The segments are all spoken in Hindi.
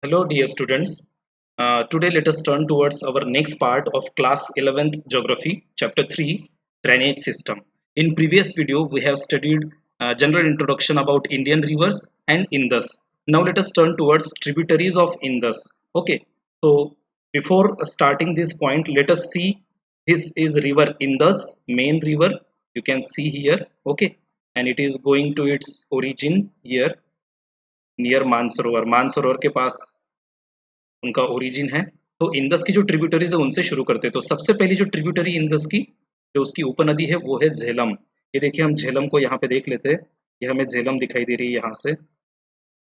Hello, dear students. Today, let us turn towards our next part of class 11th Geography, Chapter 3, Drainage System. In previous video, we have studied general introduction about Indian rivers and Indus. Now, let us turn towards tributaries of Indus. Okay, so before starting this point, let us see this is river Indus, main river. You can see here, okay, and it is going to its origin here near Mansarovar Mansarovar के पास उनका ओरिजिन है। तो इंदस की जो ट्रिब्यूटरीज है उनसे शुरू करते हैं। तो सबसे पहली जो ट्रिब्यूटरी इंदस की जो उसकी उपनदी है वो है झेलम। ये देखिए हम झेलम को यहाँ पे देख लेते हैं। ये हमें झेलम दिखाई दे रही है यहाँ से,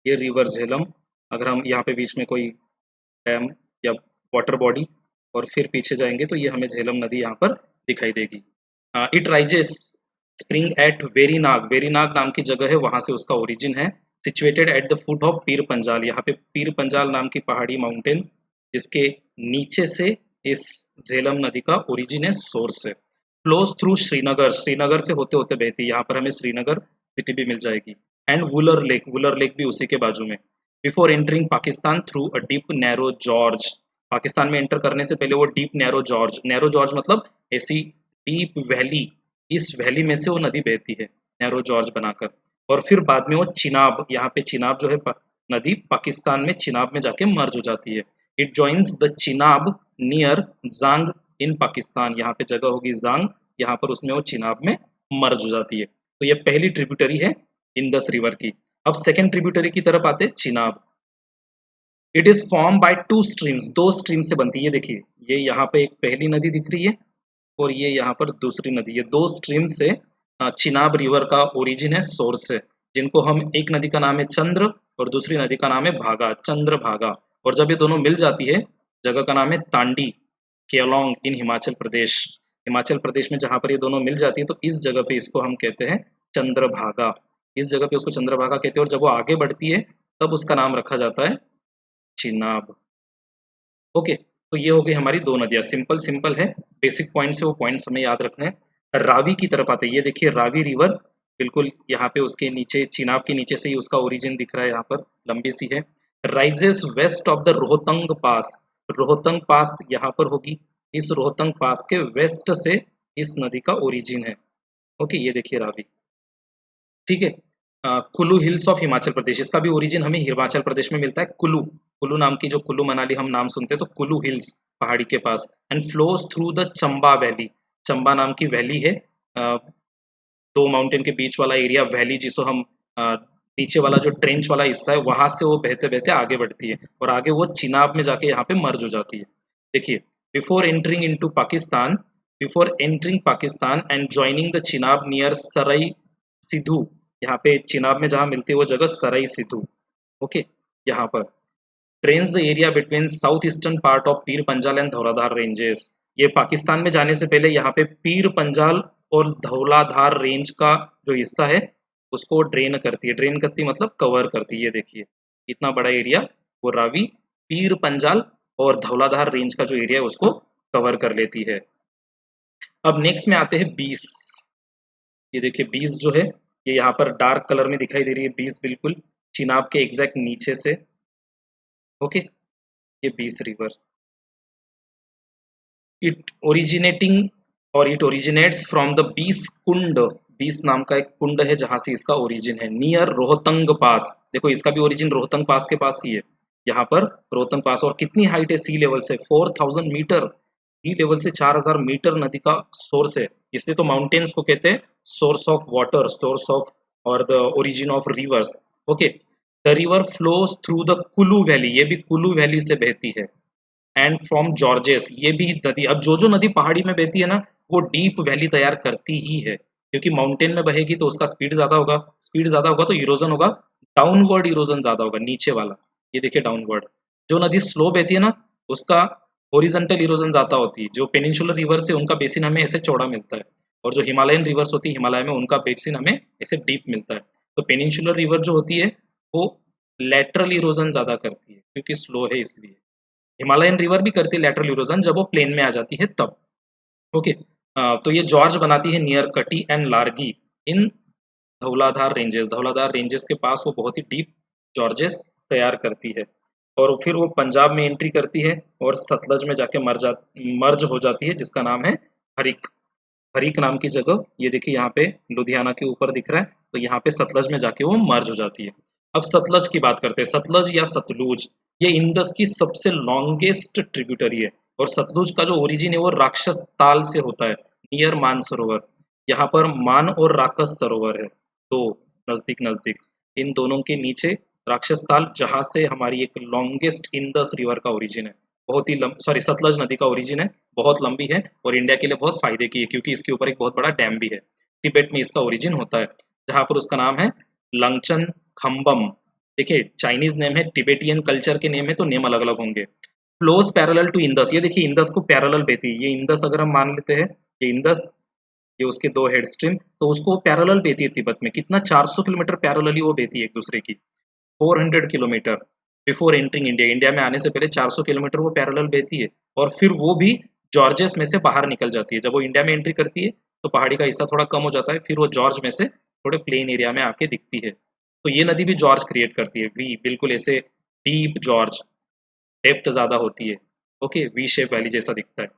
ये रिवर झेलम। अगर हम यहाँ पे बीच में कोई डैम या वाटर बॉडी और फिर पीछे जाएंगे तो ये हमें झेलम नदी यहाँ पर दिखाई देगी। It rises spring at Verinag, Verinag नाम की जगह है, वहां से उसका ओरिजिन है। Situated at the foot of Pir Panjal, यहाँ पे पीर पंजाल नाम की पहाड़ी माउंटेन जिसके नीचे से इस झेलम नदी का ओरिजिन है, सोर्स है। फ्लोज थ्रू श्रीनगर, श्रीनगर से होते होते बहती है। यहाँ पर हमें श्रीनगर सिटी भी मिल जाएगी। एंड वुलर लेक भी उसी के बाजू में। Before entering Pakistan through a deep narrow George, Pakistan में एंटर करने से पहले वो डीप नैरो जॉर्ज मतलब ऐसी डीप वैली, इस वैली में से वो नदी बहती है नैरो जॉर्ज बनाकर। और फिर बाद में वो चिनाब, यहाँ पे चिनाब जो है नदी पाकिस्तान में चिनाब में जाके मर्ज हो जाती है। It joins the Chenab near Jhang in Pakistan, यहाँ पे जगह होगी जांग, यहाँ पर उसमें वो चिनाब में मर्ज हो जाती है। तो ये पहली ट्रिब्यूटरी है इंडस रिवर की। अब सेकेंड ट्रिब्यूटरी की तरफ आते हैं, Chenab. It is form by two streams, दो स्ट्रीम से बनती है। देखिए ये यहाँ पे एक पहली नदी दिख रही है और ये यहाँ पर दूसरी नदी, ये दो स्ट्रीम से चिनाब रिवर का ओरिजिन है, सोर्स है, जिनको हम, एक नदी का नाम है चंद्र और दूसरी नदी का नाम है भागा, चंद्र भागा। और जब ये दोनों मिल जाती है, जगह का नाम है तांडी, केलोंग इन हिमाचल प्रदेश। हिमाचल प्रदेश में जहाँ पर ये दोनों मिल जाती है तो इस जगह पे इसको हम कहते हैं चंद्रभागा, इस जगह पे उसको चंद्रभागा कहते हैं। और जब वो आगे बढ़ती है तब उसका नाम रखा जाता है चिनाब। ओके, तो ये हो गई हमारी दो नदियां, सिंपल सिंपल है, बेसिक पॉइंट्स है, वो पॉइंट्स हमें याद रखने हैं। रावी की तरफ आते हैं, ये देखिए रावी रिवर, बिल्कुल यहाँ पे उसके नीचे, चिनाब के नीचे से ही उसका ओरिजिन दिख रहा है, यहाँ पर लंबी सी है। Rises west of the Rohtang pass, Rohtang pass यहाँ पर होगी, इस रोहतंग पास के वेस्ट से इस नदी का ओरिजिन है। ओके, ये देखिए रावी, ठीक है। कुल्लू हिल्स ऑफ हिमाचल प्रदेश, इसका भी ओरिजिन हमें हिमाचल प्रदेश में मिलता है। कुल्लू, कुल्लू नाम की, जो कुल्लू मनाली हम नाम सुनते हैं, तो कुल्लू हिल्स पहाड़ी के पास। And flows through the Chamba valley, Chamba नाम की वैली है, दो माउंटेन के बीच वाला एरिया वैली, जिसको हम नीचे वाला जो ट्रेंच वाला हिस्सा है वहां से वो बहते बहते आगे बढ़ती है और आगे वो चिनाब में जाके यहाँ पे मर्ज हो जाती है। देखिए, before entering into Pakistan, before entering Pakistan and joining the Chenab near Sarai Sidhu, यहाँ पे चिनाब में जहाँ मिलती है वो जगह सरई सिद्धू। ओके, यहाँ पर trains the area between south eastern part of Pir Panjal and Dhauladhar ranges. ये पाकिस्तान में जाने से पहले यहाँ पे पीर पंजाल और धौलाधार रेंज का जो हिस्सा है उसको ड्रेन करती है, ड्रेन करती मतलब कवर करती है। ये देखिए इतना बड़ा एरिया वो रावी पीर पंजाल और धौलाधार रेंज का जो एरिया है उसको कवर कर लेती है। अब नेक्स्ट में आते हैं बीस। ये देखिए बीस जो है ये यहाँ पर डार्क कलर में दिखाई दे रही है, बीस बिल्कुल चिनाब के एग्जैक्ट नीचे से। ओके, ये बीस रिवर, इट ओरिजिनेटिंग और इट ओरिजिनेट्स फ्रॉम द बीस कुंड, बीस नाम का एक कुंड है जहां से इसका ओरिजिन है, नियर रोहतंग पास। देखो इसका भी ओरिजिन रोहतंग पास के पास ही है, यहाँ पर रोहतंग पास। और कितनी हाइट है सी लेवल से, 4000 मीटर, सी लेवल से 4000 मीटर नदी का सोर्स है। इसलिए तो माउंटेन्स को कहते हैं source of water, source of और the origin of rivers. Okay, the river flows through the Kullu valley, ये भी कुल्लू वैली से बहती है। एंड फ्रॉम जॉर्जेस, ये भी नदी, अब जो जो नदी पहाड़ी में बहती है ना वो डीप वैली तैयार करती ही है, क्योंकि माउंटेन में बहेगी तो उसका स्पीड ज्यादा होगा, स्पीड ज्यादा होगा तो इरोजन होगा, डाउनवर्ड इरोजन ज्यादा होगा, नीचे वाला। ये देखिए डाउनवर्ड, जो नदी स्लो बहती है ना उसका ओरिजेंटल इरोजन ज्यादा होती है। जो पेनिनसुलर रिवर से उनका बेसिन हमें ऐसे चौड़ा मिलता है, और जो हिमालयन रिवर्स होती है हिमालय में उनका बेसिन हमें ऐसे डीप मिलता है। तो पेनिनसुलर रिवर जो होती है वो लेटरल इरोजन ज्यादा करती है क्योंकि स्लो है इसलिए। हिमालयन रिवर भी करती है लेटरल इरोजन जब वो प्लेन में आ जाती है तब। ओके, तो ये जॉर्ज बनाती है near Kati and Largi in Dhauladhar ranges, Dhauladhar ranges के पास वो बहुत ही डीप जॉर्जेस तैयार करती है। और फिर वो पंजाब में एंट्री करती है और सतलज में जाके मर्ज हो जाती है, जिसका नाम है हरिक। हरिक नाम की जगह, ये देखिए यहाँ पे लुधियाना के ऊपर दिख रहा है, तो यहाँ पे सतलज में जाके वो मर्ज हो जाती है। अब सतलज की बात करते हैं। सतलज या सतलुज ये इंडस की सबसे लॉन्गेस्ट ट्रिब्यूटरी है, और सतलुज का जो ओरिजिन है वो राक्षस ताल से होता है, नियर मानसरोवर। यहाँ पर मान और राक्षस सरोवर है, दो नजदीक नजदीक, इन दोनों के नीचे राक्षस ताल, जहाँ से हमारी एक लॉन्गेस्ट इंडस रिवर का ओरिजिन है। बहुत ही सॉरी, सतलज नदी का ओरिजिन है, बहुत लंबी है और इंडिया के लिए बहुत फायदे की है, क्योंकि इसके ऊपर एक बहुत बड़ा डैम भी है। तिब्बत में इसका ओरिजिन होता है, जहाँ पर उसका नाम है लंगचन खम्बम। देखिए चाइनीज नेम है, टिबेटियन कल्चर के नेम है, तो नेम अलग अलग होंगे। फ्लोज पैरेलल टू इंडस, ये देखिए इंडस को पैरेलल बहती है, ये इंडस अगर हम मान लेते हैं, ये इंडस, ये उसके दो हेड स्ट्रीम, तो उसको पैरेलल बहती है तिब्बत में। कितना, 400 किलोमीटर पैरेलली वो बहती है एक दूसरे की, 400 kilometre before entering India. India में आने से पहले 400 किलोमीटर वो पैरेलल बहती है, और फिर वो भी जॉर्जेस में से बाहर निकल जाती है। जब वो इंडिया में एंट्री करती है तो पहाड़ी का हिस्सा थोड़ा कम हो जाता है, फिर वो जॉर्ज में से थोड़े प्लेन एरिया में आके दिखती है। तो ये नदी भी जॉर्ज क्रिएट करती है, वी बिल्कुल ऐसे डीप जॉर्ज, डेप्थ ज्यादा होती है। ओके, वी शेप वैली जैसा दिखता है।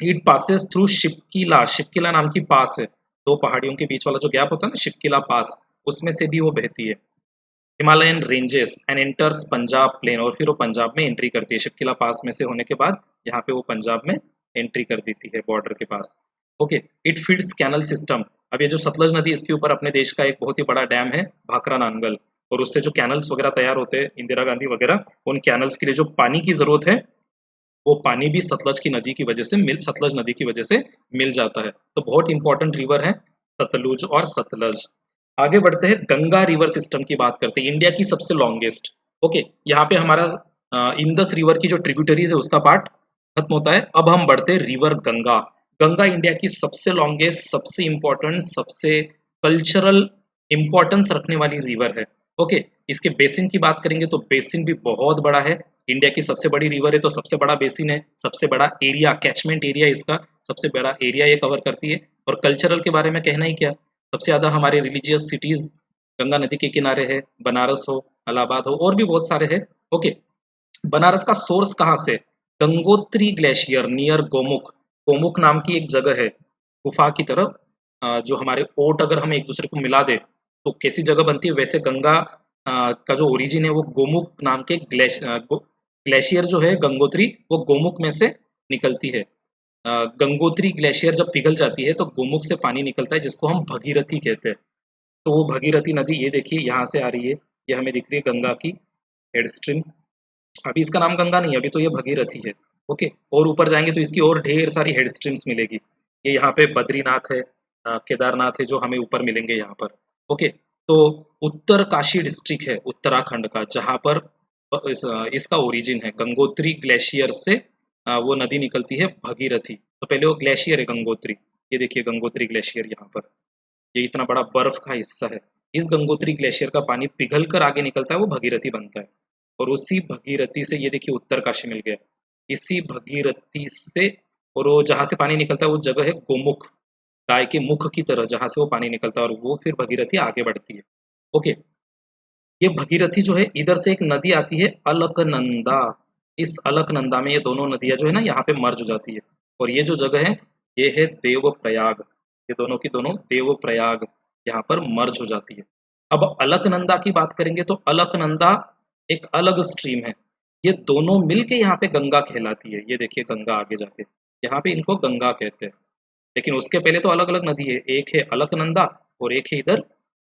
It passes through Shipki La, Shipki La नाम की पास है, दो पहाड़ियों के बीच वाला जो गैप होता है ना, शिपकिला पास, उसमें से भी वो बहती है। Himalayan ranges and enters Punjab plain, और फिर वो पंजाब में एंट्री करती है। शिपकिला पास में से होने के बाद यहाँ पे वो पंजाब में एंट्री कर देती है बॉर्डर के पास। Okay, it feeds canal system. अब ये जो सतलज नदी, इसके ऊपर अपने देश का एक बहुत ही बड़ा डैम है, भाखरा नांगल, और उससे जो कैनल्स वगैरह तैयार होते हैं, इंदिरा गांधी वगैरह, उन कैनल्स के लिए जो पानी की जरूरत है, वो पानी भी सतलज की नदी की वजह से सतलज नदी की वजह से मिल जाता है। तो बहुत इंपॉर्टेंट रिवर है सतलुज और सतलज। आगे बढ़ते हैं, गंगा रिवर सिस्टम की बात करते हैं, इंडिया की सबसे लॉन्गेस्ट। ओके, यहाँ पे हमारा इंडस रिवर की जो ट्रिब्यूटरीज है उसका पार्ट खत्म होता है। अब हम बढ़ते हैं रिवर गंगा। गंगा इंडिया की सबसे लॉन्गेस्ट, सबसे इंपॉर्टेंट, सबसे कल्चरल इंपॉर्टेंस रखने वाली रिवर है। ओके, इसके बेसिन की बात करेंगे तो बेसिन भी बहुत बड़ा है। इंडिया की सबसे बड़ी रिवर है तो सबसे बड़ा बेसिन है, सबसे बड़ा एरिया, कैचमेंट एरिया इसका सबसे बड़ा एरिया ये कवर करती है। और कल्चरल के बारे में कहना ही क्या, सबसे ज़्यादा हमारे रिलीजियस सिटीज़ गंगा नदी के किनारे है, बनारस हो, इलाहाबाद हो, और भी बहुत सारे हैं। ओके, बनारस का सोर्स कहाँ से, गंगोत्री ग्लेशियर नियर गोमुख। गोमुख नाम की एक जगह है, गुफा की तरफ, जो हमारे ओट अगर हम एक दूसरे को मिला दे तो कैसी जगह बनती है, वैसे गंगा का जो ओरिजिन है वो गोमुख नाम के ग्लेशियर जो है गंगोत्री, वो गोमुख में से निकलती है। गंगोत्री ग्लेशियर जब पिघल जाती है तो गोमुख से पानी निकलता है, जिसको हम भगीरथी कहते हैं। तो वो भगीरथी नदी ये देखिए यहाँ से आ रही है, ये हमें दिख रही है गंगा की हेड स्ट्रीम। अभी इसका नाम गंगा नहीं है, अभी तो ये भगीरथी है। ओके, और ऊपर जाएंगे तो इसकी और ढेर सारी हेड स्ट्रीम्स मिलेगी। ये यहाँ पे बद्रीनाथ है, केदारनाथ है, जो हमें ऊपर मिलेंगे यहाँ पर। ओके, तो उत्तर काशी डिस्ट्रिक्ट है उत्तराखंड का, जहाँ पर इसका ओरिजिन है गंगोत्री ग्लेशियर से। वो नदी निकलती है भगीरथी। तो पहले वो ग्लेशियर है गंगोत्री, ये देखिए गंगोत्री ग्लेशियर यहाँ पर, ये इतना बड़ा बर्फ का हिस्सा है। इस गंगोत्री ग्लेशियर का पानी पिघल कर आगे निकलता है, वो भगीरथी बनता है। और उसी भगीरथी से ये देखिए उत्तरकाशी मिल गया, इसी भगीरथी से। और वो जहाँ से पानी निकलता है वो जगह है गोमुख, गाय के मुख की तरह जहाँ से वो पानी निकलता है, और वो फिर भगीरथी आगे बढ़ती है। ओके, ये भगीरथी जो है, इधर से एक नदी आती है अलकनंदा। इस अलकनंदा में ये दोनों नदियां जो है ना यहाँ पे मर्ज हो जाती है, और ये जो जगह है ये है देवप्रयाग। ये दोनों की दोनों देवप्रयाग यहाँ पर मर्ज हो जाती है। अब अलकनंदा की बात करेंगे तो अलकनंदा एक अलग स्ट्रीम है, ये दोनों मिलके यहाँ पे गंगा कहलाती है। ये देखिए गंगा आगे जाके, यहाँ पे इनको गंगा कहते हैं। लेकिन उसके पहले तो अलग अलग नदी है, एक है अलकनंदा और एक है इधर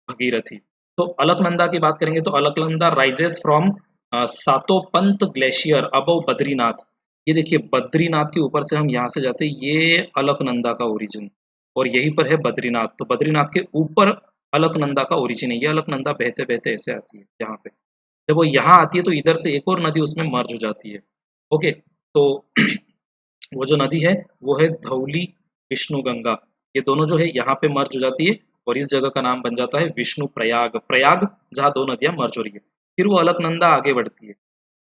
भगीरथी। तो अलकनंदा की बात करेंगे तो Alaknanda rises from Satopanth glacier above Badrinath. ये देखिए बद्रीनाथ के ऊपर से हम यहाँ से जाते हैं, ये अलकनंदा का ओरिजिन, और यहीं पर है बद्रीनाथ। तो बद्रीनाथ के ऊपर अलकनंदा का ओरिजिन है। ये अलकनंदा बहते बहते ऐसे आती है यहाँ पे, जब वो यहाँ आती है तो इधर से एक और नदी उसमें मर्ज हो जाती है। ओके, तो वो जो नदी है वो है धौली विष्णु गंगा। ये दोनों जो है यहाँ पे मर्ज हो जाती है, और इस जगह का नाम बन जाता है विष्णु प्रयाग। प्रयाग जहाँ दो नदियां मर्ज हो रही है। फिर वो अलकनंदा आगे बढ़ती है,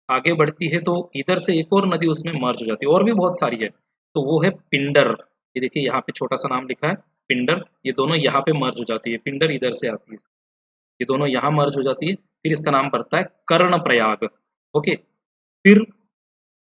आगे बढ़ती है तो इधर से एक और नदी उसमें मर्ज हो जाती है, और भी बहुत सारी है। तो वो है पिंडर। ये देखिए यहाँ पे छोटा सा नाम लिखा है पिंडर, ये दोनों यहाँ पे मर्ज हो जाती है। पिंडर इधर से आती है, ये दोनों यहाँ मर्ज हो जाती है। फिर इसका नाम पड़ता है कर्णप्रयाग। ओके, फिर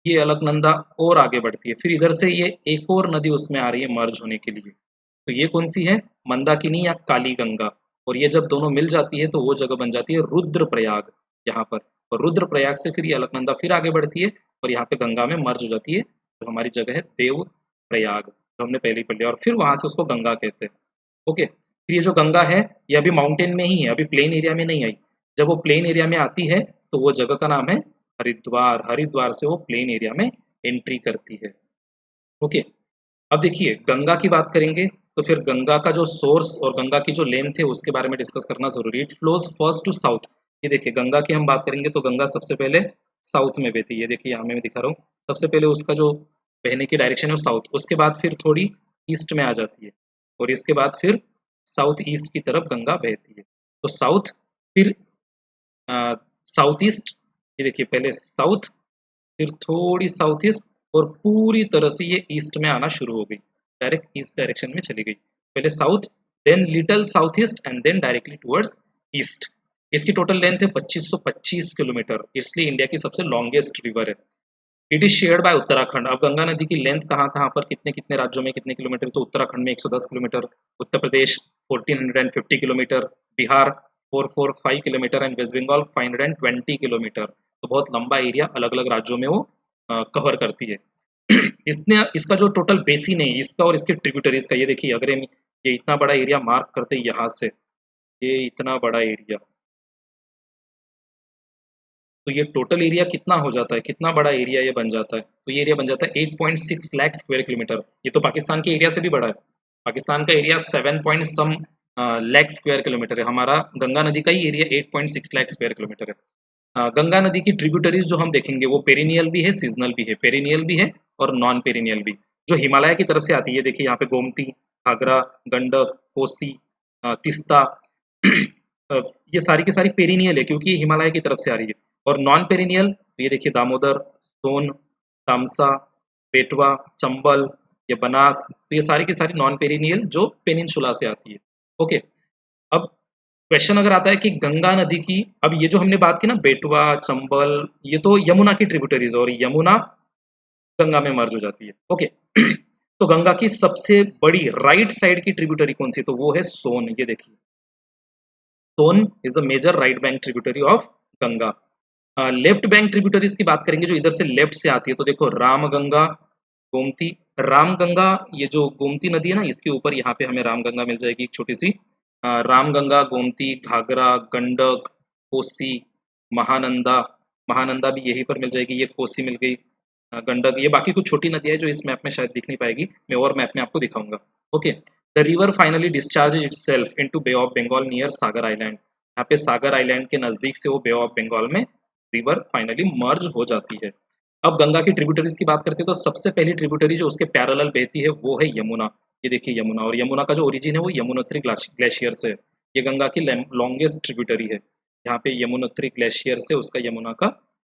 ये अलकनंदा और आगे बढ़ती है, फिर इधर से ये एक और नदी उसमें आ रही है मर्ज होने के लिए। तो ये कौन सी है? मंदाकिनी या काली गंगा। और ये जब दोनों मिल जाती है तो वो जगह बन जाती है रुद्रप्रयाग यहाँ पर। और रुद्रप्रयाग से फिर ये अलकनंदा फिर आगे बढ़ती है और यहाँ पे गंगा में मर्ज हो जाती है। तो हमारी जगह है देवप्रयाग, जो हमने पहले ही पढ़ लिया, और फिर वहां से उसको गंगा कहते हैं। ओके, फिर ये जो गंगा है ये अभी माउंटेन में ही है, अभी प्लेन एरिया में नहीं आई। जब वो प्लेन एरिया में आती है तो वो जगह का नाम है हरिद्वार। हरिद्वार से वो प्लेन एरिया में एंट्री करती है। ओके, अब देखिए गंगा की बात करेंगे तो फिर गंगा का जो सोर्स और गंगा की जो लेंथ है उसके बारे में डिस्कस करना जरूरी है। It flows first to south. ये देखिए गंगा की हम बात करेंगे तो गंगा सबसे पहले साउथ में बहती है। ये देखिए यहाँ मैं दिखा रहा हूँ, सबसे पहले उसका जो बहने की डायरेक्शन है वो साउथ, उसके बाद फिर थोड़ी ईस्ट में आ जाती है और इसके बाद फिर साउथ ईस्ट की तरफ गंगा बहती है। तो साउथ, फिर साउथ ईस्ट, ये देखिए पहले साउथ, फिर थोड़ी साउथ ईस्ट, और पूरी तरह से ये ईस्ट में आना शुरू हो गई, डायरेक्ट ईस्ट डायरेक्शन में चली गई। पहले south, then little south east and then directly towards east. इसकी टोटल लेंथ है 2525 किलोमीटर, इसलिए इंडिया की सबसे लॉन्गेस्ट रिवर है। It is shared by Uttarakhand. अब गंगा नदी की लेंथ कहाँ कहाँ पर, कितने कितने राज्यों में कितने किलोमीटर, तो उत्तराखंड में 110 kilometre, Uttar Pradesh 1450 kilometre, Bihar 445 kilometre and West Bengal 520 kilometre. तो बहुत लंबा एरिया अलग अलग राज्यों में वो कवर करती है। इसने, इसका जो टोटल बेसिन है इसका और इसके ट्रिब्यूटरीज का, ये देखिए अगर हम ये इतना बड़ा एरिया मार्क करते हैं यहाँ से, ये इतना बड़ा एरिया, तो ये टोटल एरिया कितना हो जाता है, कितना बड़ा एरिया ये बन जाता है? तो ये एरिया बन जाता है 8.6 लाख स्क्वायर किलोमीटर। ये तो पाकिस्तान के एरिया से भी बड़ा है। पाकिस्तान का area 7 point some lakh square kilometre है, हमारा गंगा नदी का ही एरिया 8.6 लाख स्क्वायर किलोमीटर है। गंगा नदी की ट्रिब्यूटरीज जो हम देखेंगे वो पेरिनियल भी है, सीजनल भी है। पेरिनियल भी है और नॉन पेरिनियल भी। जो हिमालय की तरफ से आती है, देखिए यहाँ पे गोमती, घाघरा, गंडक, कोसी, तिस्ता, ये सारी की सारी पेरिनियल है क्योंकि ये हिमालय की तरफ से आ रही है। और नॉन पेरिनियल, तो ये देखिए दामोदर, सोन, तामसा, बेटवा, चंबल, ये बनास, तो ये सारी की सारी नॉन पेरिनियल जो पेनिनसुला से आती है। ओके, अब क्वेश्चन अगर आता है कि गंगा नदी की, अब ये जो हमने बात की ना बेटवा, चंबल, ये तो यमुना की ट्रिब्यूटरीज और यमुना गंगा में मर्ज हो जाती है। ओके, तो गंगा की सबसे बड़ी राइट साइड की ट्रिब्यूटरी कौन सी, तो वो है सोन। ये देखिए Son is the major right bank tributary of Ganga. Left bank tributaries की बात करेंगे जो इधर से लेफ्ट से आती है, तो देखो रामगंगा, गोमती, रामगंगा, ये जो गोमती नदी है ना इसके ऊपर यहाँ पे हमें रामगंगा मिल जाएगी एक छोटी सी। रामगंगा, गोमती, घाघरा, गंडक, कोसी, महानंदा, महानंदा भी यहीं पर मिल जाएगी, ये कोसी मिल गई, गंडक, ये बाकी कुछ छोटी नदियाँ है जो इस मैप में शायद दिख नहीं पाएगी, मैं और मैप में आपको दिखाऊंगा। Okay, the river finally discharge itself into bay of Bengal near Sagar island. यहाँ पे सागर आइलैंड के नजदीक से वो बे ऑफ बंगाल में रिवर फाइनली मर्ज हो जाती है। अब गंगा की ट्रिब्यूटरीज की बात करते हैं तो सबसे पहली ट्रिब्यूटरी जो उसके पैरेलल बहती है वो है यमुना। ये देखिए यमुना, और यमुना का जो ओरिजिन है वो यमुनोत्री ग्लेशियर से है। ये गंगा की लॉन्गेस्ट ट्रिब्यूटरी है। यहाँ पे यमुनोत्री ग्लेशियर से उसका यमुना का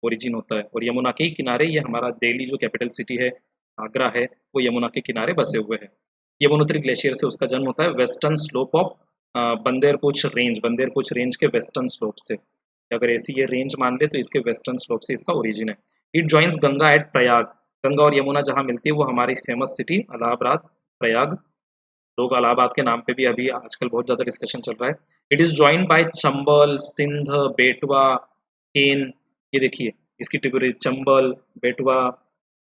ओरिजिन होता है, और यमुना के ही किनारे ये हमारा दिल्ली जो कैपिटल सिटी है, आगरा है, वो यमुना के किनारे बसे हुए हैं। यमुनोत्री ग्लेशियर से उसका जन्म होता है western slope of Bandarpunch range, Bandarpunch range के वेस्टर्न स्लोप से। अगर ऐसी ये रेंज मान ले तो इसके वेस्टर्न स्लोप से इसका ओरिजिन है। It joins Ganga at Prayag. Ganga और यमुना जहाँ मिलती है वो हमारी फेमस सिटी इलाहाबाद, प्रयाग, लोग इलाहाबाद के नाम पे भी अभी आजकल बहुत ज्यादा डिस्कशन चल रहा है। It is join by Chambal, Sindh, Betwa, Ken. ये देखिए इसकी ट्रिब्यूटरी चंबल, बेटवा,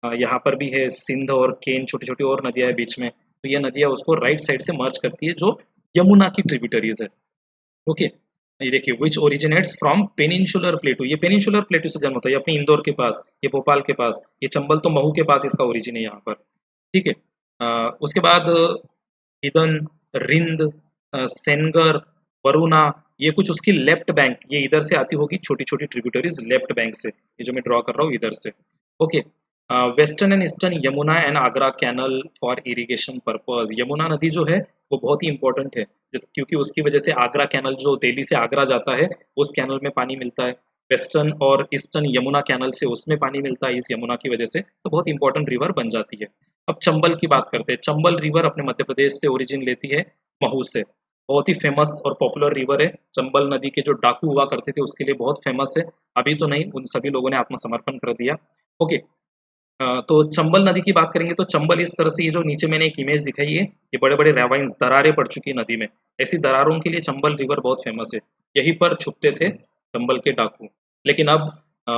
यहाँ पर भी है सिंध और केन, छोटी छोटी और नदियां है बीच में। तो ये नदियां उसको राइट साइड से मर्ज करती है जो यमुना की ट्रिब्यूटरीज है। ओके, ये देखिए विच ओरिजिनेट्स फ्रॉम पेनिनसुलर प्लेटू। ये पेनिनसुलर प्लेटू से जन्म होता है, ये अपने इंदौर के पास, ये भोपाल के पास, ये चंबल तो महू के पास इसका ओरिजिन है यहाँ पर। ठीक है, उसके बाद हिदन, रिंद, सेनगर, वरुणा, ये कुछ उसकी लेफ्ट बैंक, ये इधर से आती होगी छोटी छोटी ट्रिब्यूटरीज लेफ्ट बैंक से, ये जो मैं ड्रॉ कर रहा हूँ इधर से। Okay, western and eastern Yamuna and Agra canal for irrigation purpose. Yamuna नदी जो है वो बहुत ही इंपॉर्टेंट है क्योंकि उसकी वजह से आगरा कैनल जो दिल्ली से आगरा जाता है उस कैनल में पानी मिलता है। वेस्टर्न और ईस्टर्न यमुना कैनल से उसमें पानी मिलता है इस यमुना की वजह से, तो बहुत इंपॉर्टेंट रिवर बन जाती है। अब चंबल की बात करते हैं। चंबल रिवर अपने मध्य प्रदेश से ओरिजिन लेती है, महू से। बहुत ही फेमस और पॉपुलर रिवर है। चंबल नदी के जो डाकू हुआ करते थे उसके लिए बहुत फेमस है। अभी तो नहीं, उन सभी लोगों ने आत्मसमर्पण कर दिया। ओके। तो चंबल नदी की बात करेंगे तो चंबल इस तरह से, ये जो नीचे मैंने एक इमेज दिखाई है, ये बड़े बड़े रेवाइंस, दरारें पड़ चुकी नदी में। ऐसी दरारों के लिए चंबल रिवर बहुत फेमस है। यहीं पर छुपते थे चंबल के डाकू। लेकिन अब अ,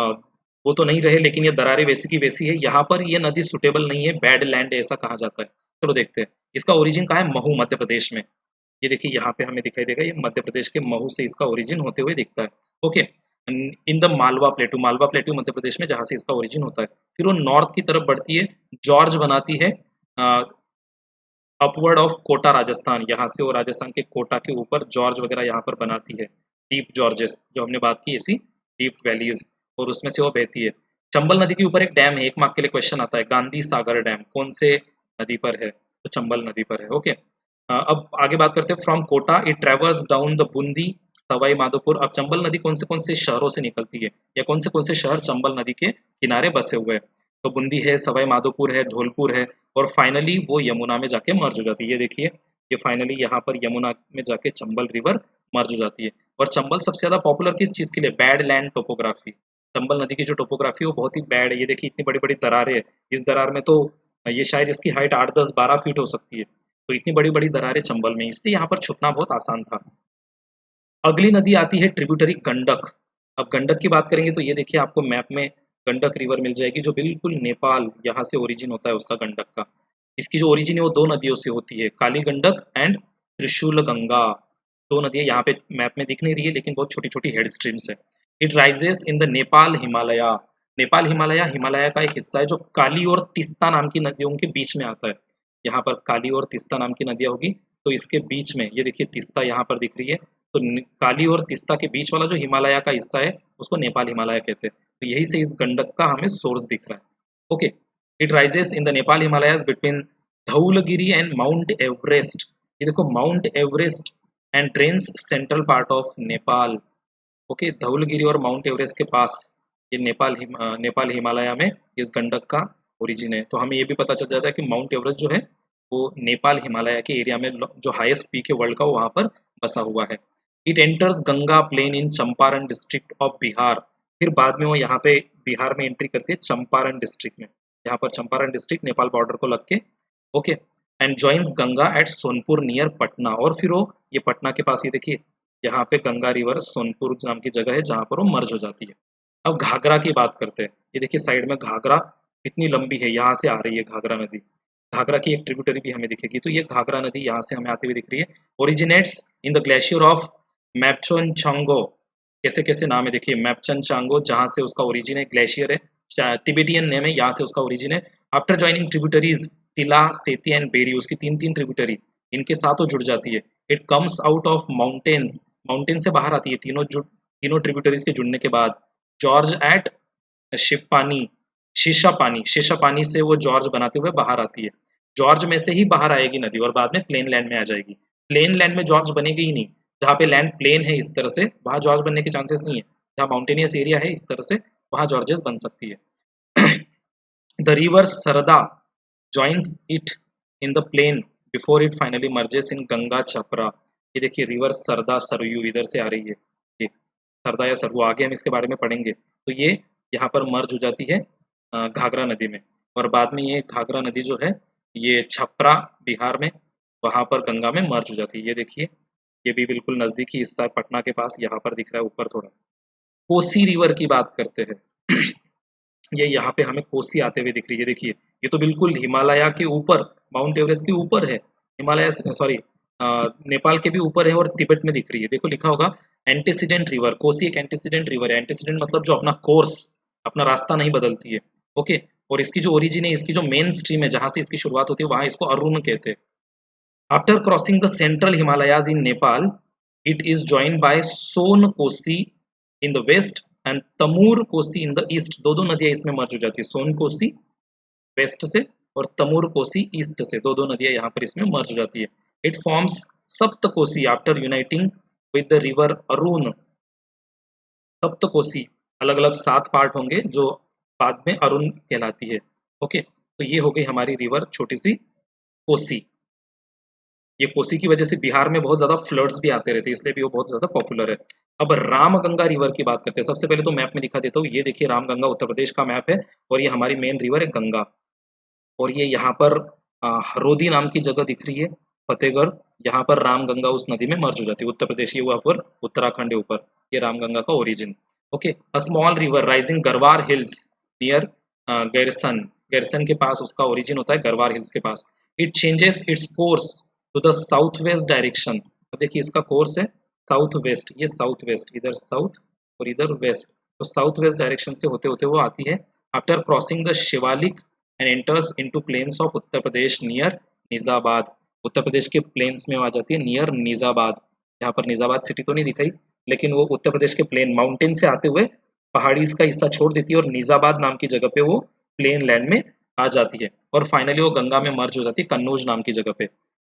वो तो नहीं रहे, लेकिन ये दरारें वैसी की वैसी है। यहाँ पर ये नदी सुटेबल नहीं है, बैड लैंड है, ऐसा कहा जाता है। चलो देखते हैं इसका ओरिजिन कहाँ है। महू, मध्य प्रदेश में। ये देखिए यहाँ पे हमें दिखाई देगा, ये मध्य प्रदेश के महू से इसका ओरिजिन होते हुए दिखता है। Okay. In the Malwa plateau Madhya Pradesh में, जहाँ से इसका ओरिजिन होता है। फिर वो नॉर्थ की तरफ बढ़ती है, जॉर्ज बनाती है अपवर्ड ऑफ कोटा राजस्थान। यहाँ से वो राजस्थान के कोटा के ऊपर जॉर्ज वगैरह यहाँ पर बनाती है, डीप जॉर्जेस जो हमने बात की, ऐसी डीप वैलीज, और उसमें से वो बहती है। चंबल नदी के ऊपर एक डैम है, 1 मार्क के लिए क्वेश्चन आता है, गांधी सागर डैम। कौन से नदी पर है? तो चंबल नदी पर है। ओके। अब आगे बात करते हैं। From Kota it travels down the Bundi, Sawai Madhopur. अब चंबल नदी कौन से शहरों से निकलती है, या कौन से शहर चंबल नदी के किनारे बसे हुए हैं? तो बूंदी है, सवाई माधोपुर है, धौलपुर है, और फाइनली वो यमुना में जाके मर्ज हो जाती है। ये देखिए, ये फाइनली यहाँ पर यमुना में जाके चंबल रिवर मर्ज हो जाती है। और चंबल सबसे ज्यादा पॉपुलर किस चीज के लिए? Bad land topography. चंबल नदी की जो टोपोग्राफी है वो बहुत ही बैड है। ये देखिए, इतनी बड़ी बड़ी दरारें है। इस दरार में तो ये शायद इसकी हाइट 8, 10, 12 फीट हो सकती है। तो इतनी बड़ी बड़ी दरारें चंबल में, इसलिए यहाँ पर छुपना बहुत आसान था। अगली नदी आती है ट्रिब्यूटरी गंडक। अब गंडक की बात करेंगे तो ये देखिए, आपको मैप में गंडक रिवर मिल जाएगी, जो बिल्कुल नेपाल, यहाँ से ओरिजिन होता है उसका, गंडक का। इसकी जो ओरिजिन है वो 2 नदियों से होती है, काली गंडक एंड त्रिशूल गंगा। 2 नदियाँ यहाँ पे मैप में दिख नहीं रही है, लेकिन बहुत छोटी छोटी हेड स्ट्रीम्स है। It rises in the Nepal Himalaya. Nepal Himalaya Himalaya का एक हिस्सा है, जो काली और तीस्ता नाम की नदियों के बीच में आता है। यहाँ पर काली और तीस्ता नाम की नदियाँ होगी, तो इसके बीच में ये देखिए तीस्ता यहाँ पर दिख रही है। तो काली और तीस्ता के बीच वाला जो हिमालय का हिस्सा है उसको नेपाल हिमालय कहते हैं। तो यही से इस गंडक का हमें सोर्स दिख रहा है। Okay. It rises in the Nepal Himalayas between Dhaulagiri and mount Everest. ये देखो, mount Everest and drains central part of Nepal. Okay, Dhaulagiri और माउंट एवरेस्ट के पास ये नेपाल हिमालय में इस गंडक का ओरिजिन है। तो हमें ये भी पता चल जाता है कि माउंट एवरेस्ट जो है वो नेपाल हिमालय के एरिया में, जो हाईएस्ट पीक है वर्ल्ड का, वो वहाँ पर बसा हुआ है। It enters Ganga plain in Champaran district of Bihar. फिर बाद में वो यहाँ पे बिहार में एंट्री करती है, चंपारण डिस्ट्रिक्ट में। यहाँ पर चंपारण डिस्ट्रिक्ट नेपाल बॉर्डर को लग के। Okay. And joins Ganga at Sonpur near Patna. और फिर वो ये पटना के पास, ये देखिए यहाँ पे गंगा रिवर सोनपुर नाम की जगह है, जहाँ पर वो मर्ज हो जाती है। अब घाघरा की बात करते हैं। ये देखिए साइड में घाघरा इतनी लंबी है, यहाँ से आ रही है घाघरा नदी। घाघरा की एक ट्रिब्यूटरी भी हमें दिखेगी। तो ये घाघरा नदी यहाँ से हमें आती हुई दिख रही है। Originates in the glacier of Mapchachungo. कैसे कैसे नाम है देखिए, मैप्चनचांगो, जहाँ से उसका ओरिजिन है, ग्लेशियर है, तिबेटियन नेम है, यहाँ से उसका ओरिजिन है। आफ्टर ज्वाइनिंग ट्रिब्यूटरीज तिला, सेती एंड बेरी, उसकी 3 3 ट्रिब्यूटरी, इनके साथ वो जुड़ जाती है। It comes out of mountains, mountain से बाहर आती है, तीनों ट्रिब्यूटरीज के जुड़ने के बाद। जॉर्ज एट शिवपानी, शीशा पानी से वो जॉर्ज बनाते हुए बाहर आती है। जॉर्ज में से ही बाहर आएगी नदी, और बाद में प्लेन लैंड में आ जाएगी। प्लेन लैंड में जॉर्ज बनेगी ही नहीं। जहाँ पे लैंड प्लेन है इस तरह से, वहाँ जॉर्ज बनने के चांसेस नहीं है। जहाँ माउंटेनियस एरिया है इस तरह से, वहाँ जॉर्जेस बन सकती है। The river Sarda joins it in the plain before it finally merges in Ganga Chhapra. ये देखिए रिवर सरदा, सरयू इधर से आ रही है। ये सरदा या सरयू, आगे हम इसके बारे में पढ़ेंगे। तो ये यहाँ पर मर्ज हो जाती है घाघरा नदी में। और बाद में ये घाघरा नदी जो है, ये छपरा बिहार में, वहाँ पर गंगा में मर्ज हो जाती है। ये देखिए, ये भी बिल्कुल नज़दीकी हिस्सा है, पटना के पास यहाँ पर दिख रहा है ऊपर थोड़ा। कोसी रिवर की बात करते हैं। ये यहाँ पे हमें कोसी आते हुए दिख रही है। देखिए, ये तो बिल्कुल हिमालय के ऊपर, माउंट एवरेस्ट के ऊपर है। हिमालय, सॉरी, नेपाल के भी ऊपर है, और तिब्बत में दिख रही है। देखो लिखा होगा एंटीसीडेंट रिवर। कोसी एक एंटीसीडेंट रिवर है। एंटीसीडेंट मतलब जो अपना कोर्स, अपना रास्ता नहीं बदलती है। ओके। और इसकी जो ओरिजिन है, इसकी जो मेन स्ट्रीम है, जहाँ से इसकी शुरुआत होती है, वहाँ इसको अरुण कहते हैं। After crossing the central Himalayas in Nepal, it is joined by Sun Kosi in the west and Tamur Kosi in the east. दो नदियां इसमें मर्ज हो जाती है, सोन कोसी वेस्ट से और तमूर कोसी ईस्ट से। दो नदियां यहाँ पर इसमें मर्ज हो जाती है। इट फॉर्म्स सप्त Kosi after uniting with the river Arun. सप्त कोसी, अलग अलग 7 पार्ट होंगे, जो बाद में अरुण कहलाती है। ओके। तो ये हो गई हमारी रिवर छोटी सी कोसी। ये कोसी की वजह से बिहार में बहुत ज्यादा फ्लड्स भी आते रहते हैं, इसलिए भी वो बहुत ज्यादा पॉपुलर है। अब रामगंगा रिवर की बात करते हैं। सबसे पहले तो मैप में दिखा देता हूँ, ये देखिए रामगंगा उत्तर प्रदेश का मैप है और ये हमारी मेन रिवर है गंगा। और ये यहाँ पर हरोदी नाम की जगह दिख रही है, फतेहगढ़। यहाँ पर रामगंगा उस नदी में मर्ज हो जाती है। उत्तर प्रदेश ये हुआ ऊपर, उत्तराखंड है ऊपर, ये रामगंगा का origin. Okay, a small river rising Garhwal hills near Gairsain. Gairsain के पास उसका ओरिजिन होता है, गरवार हिल्स के पास। It changes its course to the south west direction. अब देखिए इसका कोर्स है साउथ वेस्ट, ये साउथ वेस्ट, इधर साउथ और इधर वेस्ट, तो साउथ वेस्ट डायरेक्शन से होते होते वो आती है after crossing the Shivalik and enters into plains of Uttar Pradesh near Najibabad. Uttar Pradesh के प्लेन्स में आ जाती है नियर निजाबाद। यहाँ पर निजाबाद सिटी तो नहीं दिखाई, लेकिन वो उत्तर प्रदेश के प्लेन माउंटेन से आते हुए पहाड़ी का हिस्सा छोड़ देती है और निजाबाद नाम की जगह पे वो प्लेन लैंड में आ जाती है और फाइनली वो गंगा में मर्ज हो जाती है कन्नौज नाम की जगह पे।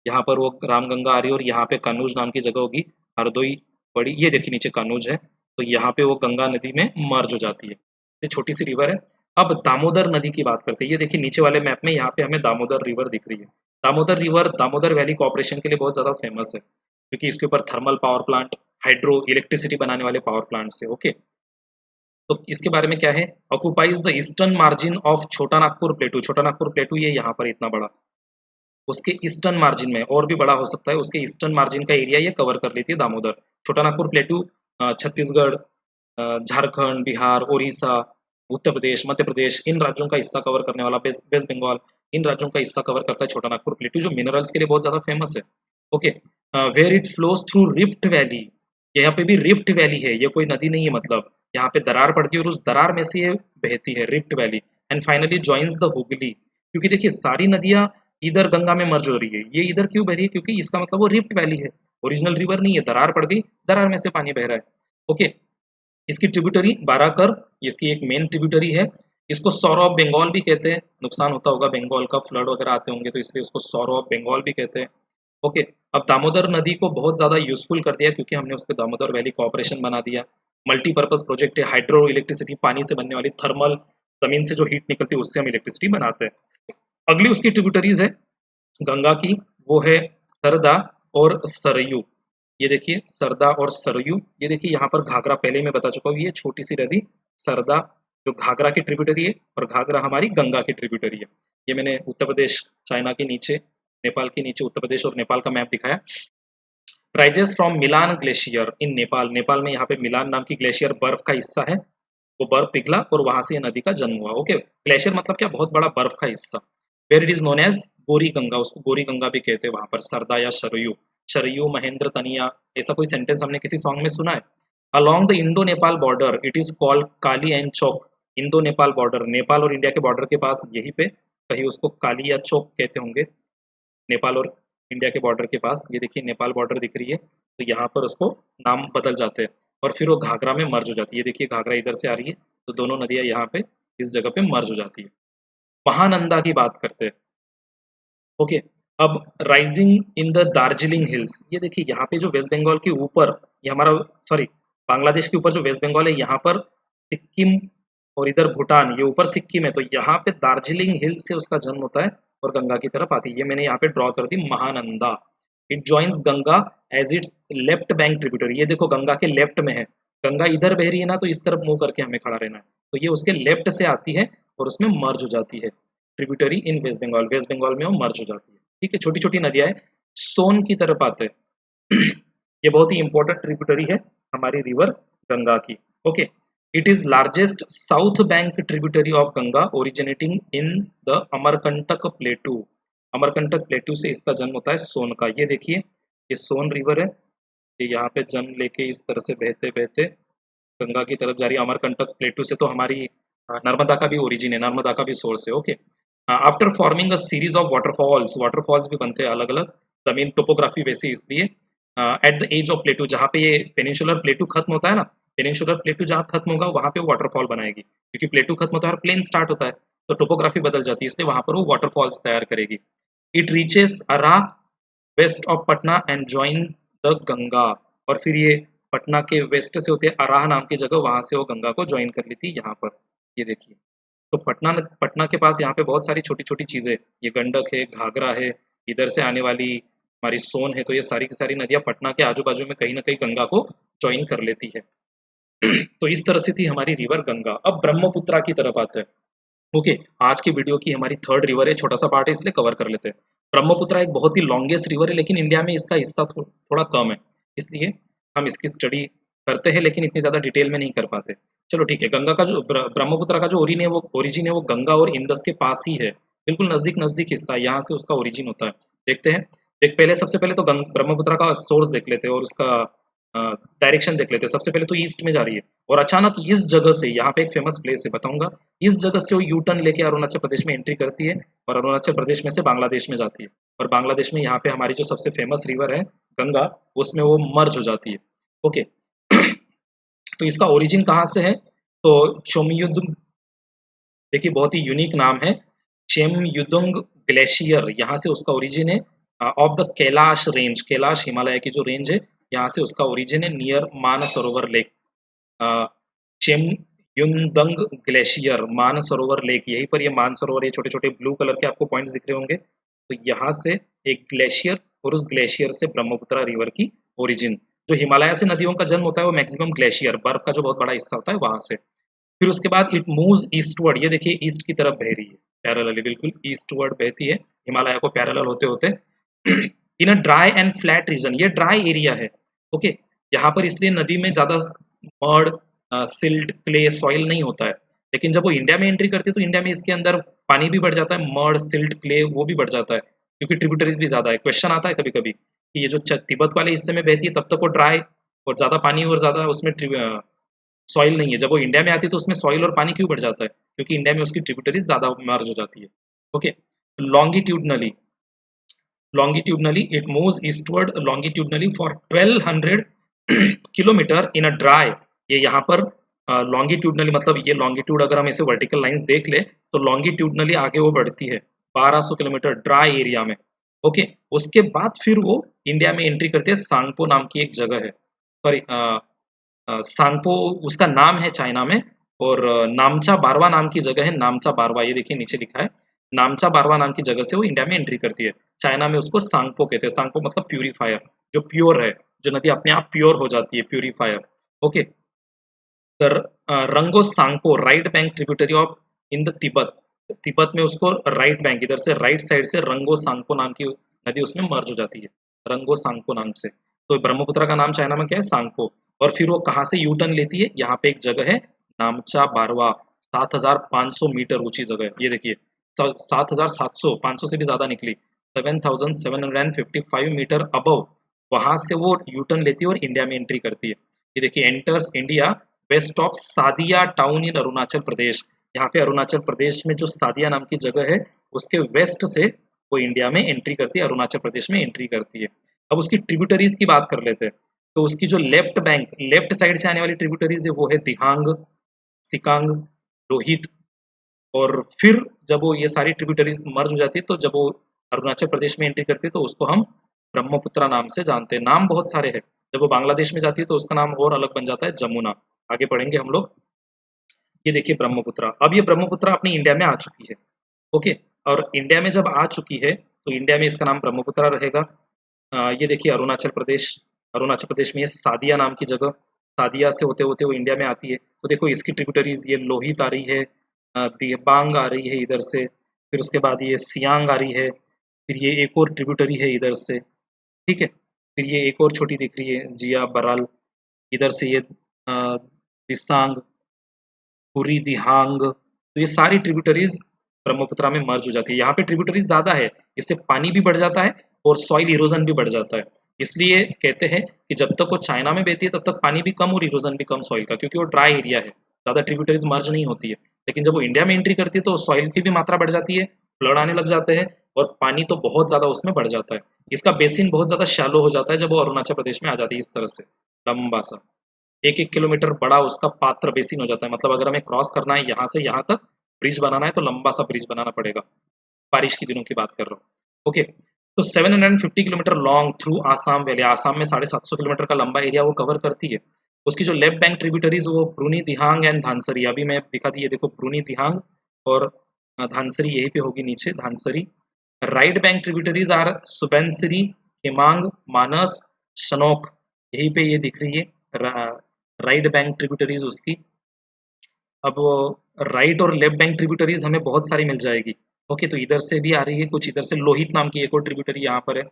यहाँ पर वो रामगंगा आ रही है और यहाँ पे कन्नौज नाम की जगह होगी हरदोई बड़ी, ये देखिए नीचे कन्नौज है, तो यहाँ पे वो गंगा नदी में मर्ज हो जाती है। ये छोटी सी रिवर है। अब दामोदर नदी की बात करते हैं। ये देखिए नीचे वाले मैप में यहाँ पे हमें दामोदर रिवर दिख रही है। Damodar river Damodar valley corporation के लिए बहुत ज्यादा फेमस है, क्योंकि इसके ऊपर thermal power plant, hydro electricity बनाने वाले पावर प्लांट है। ओके, तो इसके बारे में क्या है, occupies the eastern margin of छोटा नागपुर प्लेटू। छोटा नागपुर प्लेटू ये यहाँ पर इतना बड़ा, उसके ईस्टर्न मार्जिन में और भी बड़ा हो सकता है, उसके ईस्टर्न मार्जिन का एरिया ये कवर कर लेती है दामोदर। छोटा नागपुर प्लेटू छत्तीसगढ़, झारखंड, बिहार, उड़ीसा, उत्तर प्रदेश, मध्य प्रदेश, इन राज्यों का हिस्सा कवर करने वाला, वेस्ट बंगाल, इन राज्यों का हिस्सा कवर करता है छोटा नागपुर प्लेटू, जो मिनरल्स के लिए बहुत ज्यादा फेमस है। Okay, where it flows through rift valley. यहाँ पे भी रिफ्ट वैली है, ये कोई नदी नहीं है, मतलब यहाँ पे दरार पड़ती है और उस दरार में से ये बहती है, rift valley. And finally joins the Hooghly. क्योंकि देखिए सारी नदियां इधर गंगा में मर्ज हो रही है, ये इधर क्यों बह रही है, क्योंकि इसका मतलब वो रिफ्ट वैली है, ओरिजिनल रिवर नहीं है, दरार पड़ गई, दरार में से पानी बह रहा है। ओके, इसकी ट्रिब्यूटरी बाराकर, इसकी एक मेन ट्रिब्यूटरी है। इसको सौर ऑफ बंगाल भी कहते हैं, नुकसान होता होगा बंगाल का, फ्लड वगैरह आते होंगे तो इसलिए उसको सौर ऑफ बंगाल भी कहते हैं। ओके, अब दामोदर नदी को बहुत ज्यादा यूजफुल कर दिया क्योंकि हमने उसको दामोदर वैली कॉर्पोरेशन बना दिया। मल्टीपर्पज प्रोजेक्ट है, हाइड्रो इलेक्ट्रिसिटी, पानी से बनने वाली थर्मल, जमीन से जो हीट निकलती है उससे हम इलेक्ट्रिसिटी बनाते हैं। अगली उसकी ट्रिब्यूटरीज है गंगा की, वो है सरदा और सरयू। ये देखिए सरदा और सरयू, ये देखिए यहाँ पर घाघरा, पहले मैं बता चुका हूँ, ये छोटी सी नदी सरदा जो घाघरा की ट्रिब्यूटरी है और घाघरा हमारी गंगा की ट्रिब्यूटरी है। ये मैंने उत्तर प्रदेश चाइना के नीचे, नेपाल के नीचे उत्तर प्रदेश और नेपाल का मैप दिखाया। राइजेस फ्रॉम मिलान ग्लेशियर इन नेपाल। नेपाल में यहाँ पे मिलान नाम की ग्लेशियर बर्फ का हिस्सा है, वो बर्फ पिघला और वहां से ये नदी का जन्म हुआ। ओके, ग्लेशियर मतलब क्या, बहुत बड़ा बर्फ का हिस्सा। Where it is known as Gori Ganga, उसको गोरी गंगा भी कहते हैं वहां पर, सरदा या शरयू। शरयू महेंद्र तनिया, ऐसा कोई सेंटेंस हमने किसी सॉन्ग में सुना है। Along the Indo Nepal border it is called Kali and Chowk. Indo Nepal border, Nepal और इंडिया के बॉर्डर के पास यहीं पे कहीं उसको काली या चौक कहते होंगे, नेपाल और इंडिया के बॉर्डर के पास। ये देखिए नेपाल बॉर्डर दिख रही है, तो यहाँ पर उसको नाम बदल जाते हैं और फिर वो घाघरा में मर्ज हो जाती है। ये देखिए घाघरा इधर से आ रही है, तो दोनों नदियाँ यहाँ पे इस जगह पे मर्ज हो जाती है। महानंदा की बात करते हैं। ओके, अब rising in the Darjeeling hills. ये देखिए यहाँ पे जो वेस्ट बंगाल के ऊपर, ये हमारा, सॉरी, बांग्लादेश के ऊपर जो वेस्ट बंगाल है, यहाँ पर सिक्किम और इधर भूटान, ये ऊपर सिक्किम है, तो यहाँ पे दार्जिलिंग हिल्स से उसका जन्म होता है और गंगा की तरफ आती है। ये मैंने यहाँ पे ड्रॉ कर दी Mahananda. It joins Ganga as its left bank tributary. ये देखो गंगा के लेफ्ट में है, गंगा इधर बह रही है ना, तो इस तरफ मुंह करके हमें खड़ा रहना है, तो ये उसके लेफ्ट से आती है और उसमें मर्ज हो जाती है, ट्रिब्यूटरी इन वेस्ट बंगाल। वेस्ट बंगाल में वो मर्ज हो जाती है। ठीक है, छोटी छोटी नदियां है, सोन की तरफ आते हैं। ये बहुत ही इंपॉर्टेंट ट्रिब्यूटरी है हमारी रिवर गंगा की। Okay, it is largest south bank tributary of Ganga originating in the Amarkantak प्लेटू। Amarkantak प्लेटू से इसका जन्म होता है सोन का। ये देखिए ये सोन रिवर है, ये यहाँ पे जन्म लेके इस तरह से बहते बहते गंगा की तरफ जा रही है। अमरकंटक प्लेटू से तो हमारी नर्मदा का भी ओरिजिन है, नर्मदा का भी सोर्स है। Okay, after forming a series of waterfalls, waterfalls भी बनते हैं अलग अलग, जमीन टोपोग्राफी वैसी इसलिए। At the edge of plateau, जहाँ पे ये पेनिनसुलर प्लेटू खत्म होता है ना, पेनिनसुलर प्लेटू जहाँ खत्म होगा वहाँ पे वाटरफॉल बनाएगी, क्योंकि प्लेटू खत्म होता है और प्लेन स्टार्ट होता है, तो टोपोग्राफी बदल जाती है, इसलिए वहाँ पर वो वाटरफॉल्स तैयार करेगी। It reaches Arrah west of Patna and join the Ganga. और फिर ये पटना के वेस्ट से होते अराह नाम की जगह, वहां से वो गंगा को ज्वाइन कर ली थी यहाँ पर। ये देखिए, तो पटना के पास यहाँ पे बहुत सारी छोटी छोटी चीजें, ये गंडक है, घाघरा है, इधर से आने वाली हमारी सोन है, तो ये सारी की सारी नदियां पटना के आजू बाजू में कहीं ना कहीं गंगा को ज्वाइन कर लेती है। तो इस तरह से थी हमारी रिवर गंगा। अब ब्रह्मपुत्रा की तरफ आते हैं। ओके, आज की वीडियो की हमारी थर्ड रिवर है, छोटा सा पार्ट है इसलिए कवर कर लेते हैं। ब्रह्मपुत्रा एक बहुत ही लॉन्गेस्ट रिवर है, लेकिन इंडिया में इसका हिस्सा थोड़ा कम है, इसलिए हम इसकी स्टडी करते हैं लेकिन इतनी ज्यादा डिटेल में नहीं कर पाते। चलो ठीक है, गंगा का जो ब्रह्मपुत्रा का जो ओरिजिन है वो गंगा और इंदस के पास ही है, बिल्कुल नजदीक नजदीक हिस्सा है, यहाँ से उसका ओरिजिन होता है। देखते हैं, सबसे पहले तो ब्रह्मपुत्रा का सोर्स देख लेते हैं और उसका डायरेक्शन देख लेते हैं। सबसे पहले तो ईस्ट में जा रही है और अचानक इस जगह से, यहाँ पे एक फेमस प्लेस है बताऊंगा, इस जगह से वो यू टर्न लेके अरुणाचल प्रदेश में एंट्री करती है और अरुणाचल प्रदेश में से बांग्लादेश में जाती है। और बांग्लादेश में यहाँ पे हमारी जो सबसे फेमस रिवर है गंगा, उसमें वो मर्ज हो जाती है। ओके, तो इसका ओरिजिन कहाँ से है? तो चोमयुदुंग, देखिए बहुत ही यूनिक नाम है, चेमयुदुंग ग्लेशियर, यहाँ से उसका ओरिजिन है। Of the Kailash range, Kailash Himalaya की जो रेंज है, यहाँ से उसका ओरिजिन है, near Mansarovar lake. Chemayungdung glacier, Mansarovar lake, यहीं पर ये मानसरोवर, ये छोटे छोटे ब्लू कलर के आपको पॉइंट्स दिख रहे होंगे, तो यहाँ से एक ग्लेशियर, और उस ग्लेशियर से ब्रह्मपुत्रा रिवर की ओरिजिन। जो हिमालय से नदियों का जन्म होता है वो मैक्सिमम ग्लेशियर, बर्फ का जो बहुत बड़ा हिस्सा होता है वहां से। फिर उसके बाद इट मूव्स ईस्टवर्ड, ये देखिए ईस्ट की तरफ बह रही है, पैरेलल, बिल्कुल ईस्टवर्ड बहती है हिमालय को पैरेलल होते होते। In a dry and flat region, ये ड्राई एरिया है। ओके, यहाँ पर इसलिए नदी में ज्यादा मड, सिल्ट, क्ले, सॉइल नहीं होता है। लेकिन जब वो इंडिया में एंट्री करती है तो इंडिया में इसके अंदर पानी भी बढ़ जाता है, मड, सिल्ट, क्ले वो भी बढ़ जाता है, क्योंकि ट्रिब्यूटरीज भी ज्यादा है। क्वेश्चन आता है कभी कभी कि ये जो तिब्बत वाले हिस्से में बहती है तब तक वो ड्राई और ज्यादा पानी और ज्यादा उसमें सॉइल नहीं है, जब वो इंडिया में आती है तो उसमें सॉइल और पानी क्यों बढ़ जाता है? क्योंकि इंडिया में उसकी ट्रिब्यूटरीज ज्यादा मर्ज हो जाती है। Okay, longitudinally, it moves eastward longitudinally for 1200 kilometre in a dry. ये यहाँ पर लॉन्गिट्यूडनली मतलब ये लॉन्गिट्यूड, अगर हम इसे वर्टिकल लाइंस देख ले तो लॉन्गिट्यूडनली आगे वो बढ़ती है 1200 किलोमीटर ड्राई एरिया में। ओके, उसके बाद फिर वो इंडिया में एंट्री करती है, सांगपो नाम की एक जगह है, सॉरी सांगपो उसका नाम है चाइना में, और नामचा बारवा नाम की जगह है, नामचा बारवा, ये देखिए नीचे लिखा है, नामचा बारवा नाम की जगह से वो इंडिया में एंट्री करती है। चाइना में उसको सांगपो कहते हैं, सांगपो मतलब प्यूरीफायर, जो प्योर है, जो नदी अपने आप प्योर हो जाती है, प्यूरीफायर। ओके, तर रंगो Tsangpo right bank tributary of in the Tibet, Tibet में उसको राइट बैंक, इधर से राइट साइड से रंगो सांगपो नाम की नदी उसमें मर्ज हो जाती है, रंगो सांगपो नाम से। तो ब्रह्मपुत्र का नाम चाइना में क्या है? सांगपो। और फिर वो कहाँ से यू टर्न लेती है? यहाँ पे एक जगह है नामचा बारवा, 7500 मीटर ऊंची जगह है, ये देखिए 7700, 500 से भी ज्यादा निकली, 7755 मीटर अबव, वहां से वो यू टर्न लेती है और इंडिया में एंट्री करती है। ये देखिए enters India west of Sadiya town in Arunachal Pradesh, यहाँ पे अरुणाचल प्रदेश में जो सादिया नाम की जगह है उसके वेस्ट से वो इंडिया में एंट्री करती है, अरुणाचल प्रदेश में एंट्री करती है। अब उसकी ट्रिब्यूटरीज की बात कर लेते हैं। तो उसकी जो लेफ्ट बैंक, लेफ्ट साइड से आने वाली ट्रिब्यूटरीज है वो है दिहांग, सिकांग, लोहित। और फिर जब वो ये सारी ट्रिब्यूटरीज मर्ज हो जाती है तो जब वो अरुणाचल प्रदेश में एंट्री करती है तो उसको हम ब्रह्मपुत्रा नाम से जानते हैं। नाम बहुत सारे हैं, जब वो बांग्लादेश में जाती है तो उसका नाम और अलग बन जाता है, जमुना। आगे पढ़ेंगे हम लोग। ये देखिए ब्रह्मपुत्रा, अब ये ब्रह्मपुत्रा अपनी इंडिया में आ चुकी है। ओके, और इंडिया में जब आ चुकी है तो इंडिया में इसका नाम ब्रह्मपुत्रा रहेगा। ये देखिए अरुणाचल प्रदेश, अरुणाचल प्रदेश में ये सादिया नाम की जगह, सादिया से होते होते वो इंडिया में आती है। तो देखो इसकी ट्रिब्यूटरीज, ये लोहित आ रही है, दिबांग आ रही है इधर से, फिर उसके बाद ये सियांग आ रही है, फिर ये एक और ट्रिब्यूटरी है इधर से, ठीक है, फिर ये एक और छोटी दिख रही है जिया बराल, इधर से ये दिसांग, पुरी दिहांग, तो ये सारी ट्रिब्यूटरीज ब्रह्मपुत्रा में मर्ज हो जाती है। यहाँ पे ट्रिब्यूटरीज ज्यादा है, इससे पानी भी बढ़ जाता है और सॉइल इरोजन भी बढ़ जाता है। इसलिए कहते हैं कि जब तक वो चाइना में बहती है तब तक पानी भी कम और इरोजन भी कम सॉइल का, क्योंकि वो ड्राई एरिया है, ज्यादा ट्रिब्यूटरीज मर्ज नहीं होती है। लेकिन जब वो इंडिया में एंट्री करती है तो सॉइल की भी मात्रा बढ़ जाती है, फ्लड आने लग जाते हैं और पानी तो बहुत ज्यादा उसमें बढ़ जाता है। इसका बेसिन बहुत ज्यादा शैलो हो जाता है जब वो अरुणाचल प्रदेश में आ जाती है, इस तरह से लंबा सा 1-1 किलोमीटर बड़ा उसका पात्र बेसिन हो जाता है। मतलब अगर हमें क्रॉस करना है यहाँ से यहाँ तक, ब्रिज बनाना है तो लंबा सा ब्रिज बनाना पड़ेगा, बारिश के दिनों की बात कर रहा हूँ। ओके, तो 750 kilometre long through Assam valley, Assam में 750 किलोमीटर का लंबा एरिया वो कवर करती है। उसकी जो लेफ्ट बैंक ट्रिब्यूटरीज वो ब्रूनी दिहांग एंड धानसरी, अभी मैं दिखा दी है, देखो ब्रूनी दिहांग और धानसरी यहीं पे होगी नीचे, Dhansiri. Right bank tributaries are Subansiri, Kameng, Manas, Sankosh, यहीं पे ये दिख रही है राइट बैंक ट्रिब्यूटरीज उसकी। अब राइट और लेफ्ट बैंक ट्रिब्यूटरीज हमें बहुत सारी मिल जाएगी। ओके, तो इधर से भी आ रही है कुछ, इधर से लोहित नाम की एक और ट्रिब्यूटरी यहाँ पर है।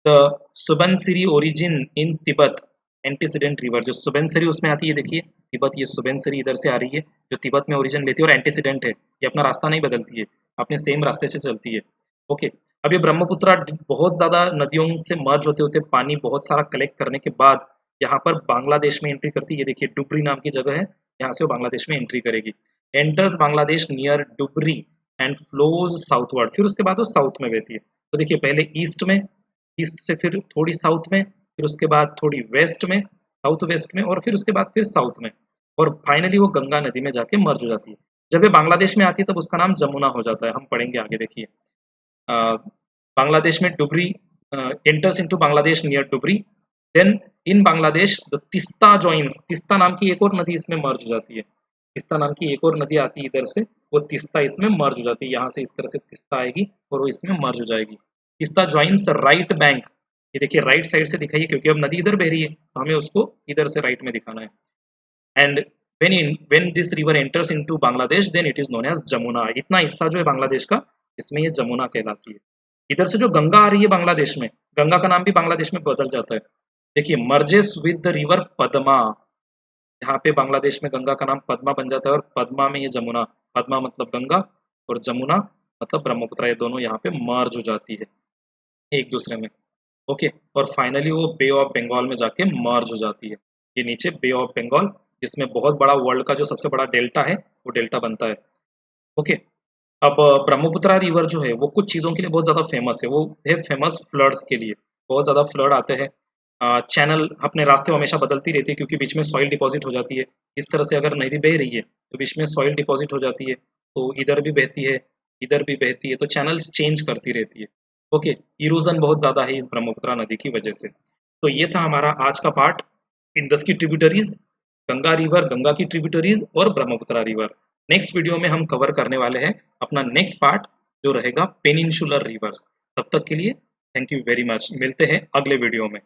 The Subansiri origin in Tibet antecedent river, जो सुबनसिरी उसमें आती है, देखिए तिब्बत, ये सुबनसिरी इधर से आ रही है जो तिब्बत में ओरिजिन लेती है और एंटीसीडेंट है, ये अपना रास्ता नहीं बदलती है, अपने सेम रास्ते से चलती है। ओके, अब ये ब्रह्मपुत्रा बहुत ज्यादा नदियों से मर्ज होते होते पानी बहुत सारा कलेक्ट करने के बाद यहाँ पर बांग्लादेश में एंट्री करती है। ये देखिए डुबरी नाम की जगह है, यहाँ से वो बांग्लादेश में एंट्री करेगी। Enters Bangladesh near Dhubri and flows southward, फिर उसके बाद वो साउथ में बहती है। तो देखिए पहले ईस्ट में, ईस्ट से फिर थोड़ी साउथ में, फिर उसके बाद थोड़ी वेस्ट में, साउथ वेस्ट में, और फिर उसके बाद फिर साउथ में, और फाइनली वो गंगा नदी में जाके मर्ज हो जाती है। जब ये बांग्लादेश में आती है तब उसका नाम जमुना हो जाता है, हम पढ़ेंगे आगे। देखिए बांग्लादेश में Dhubri enters into Bangladesh near Dhubri, then in Bangladesh the Teesta joins, Teesta नाम की एक और नदी इसमें मर्ज हो जाती है। तिस्ता नाम की एक और नदी आती है इधर से, वो तिस्ता इसमें मर्ज हो जाती है, यहाँ से इस तरह से तिस्ता आएगी और वो इसमें मर्ज हो जाएगी। तिस्ता जॉइंस राइट बैंक, ये देखिए राइट साइड से दिखाइए क्योंकि अब नदी इधर बह रही है तो हमें उसको इधर से राइट में दिखाना है। And when this river enters into Bangladesh then it is known as Jamuna. इतना हिस्सा जो है बांग्लादेश का, इसमें ये जमुना कहलाती है। इधर से जो गंगा आ रही है बांग्लादेश में, गंगा का नाम भी बांग्लादेश में बदल जाता है। देखिए merges with the river Padma, यहाँ पे बांग्लादेश में गंगा का नाम पद्मा बन जाता है और पद्मा में ये जमुना, पद्मा मतलब गंगा और जमुना मतलब ब्रह्मपुत्र, ये दोनों यहाँ पे मर्ज हो जाती है एक दूसरे में। ओके, और फाइनली वो बे ऑफ बंगाल में जाके मर्ज हो जाती है। ये नीचे बे ऑफ बंगाल, जिसमें बहुत बड़ा वर्ल्ड का जो सबसे बड़ा डेल्टा है वो डेल्टा बनता है। ओके, अब ब्रह्मपुत्रा रिवर जो है वो कुछ चीज़ों के लिए बहुत ज़्यादा फेमस है। वो है फेमस फ्लड्स के लिए, बहुत ज़्यादा फ्लड आते हैं। चैनल अपने रास्ते हमेशा बदलती रहती है क्योंकि बीच में सॉइल डिपॉजिट हो जाती है। इस तरह से अगर नदी बह रही है तो बीच में सॉइल डिपॉजिट हो जाती है, तो इधर भी बहती है, इधर भी बहती है, तो चैनल्स चेंज करती रहती है। ओके, इरोजन बहुत ज़्यादा है इस ब्रह्मपुत्रा नदी की वजह से। तो ये था हमारा आज का पार्ट, इंदस की ट्रिब्यूटरीज, गंगा रिवर, गंगा की ट्रिब्यूटरीज और ब्रह्मपुत्रा रिवर। नेक्स्ट वीडियो में हम कवर करने वाले हैं अपना नेक्स्ट पार्ट जो रहेगा पेनिनसुलर रिवर्स। तब तक के लिए थैंक यू वेरी मच, मिलते हैं अगले वीडियो में।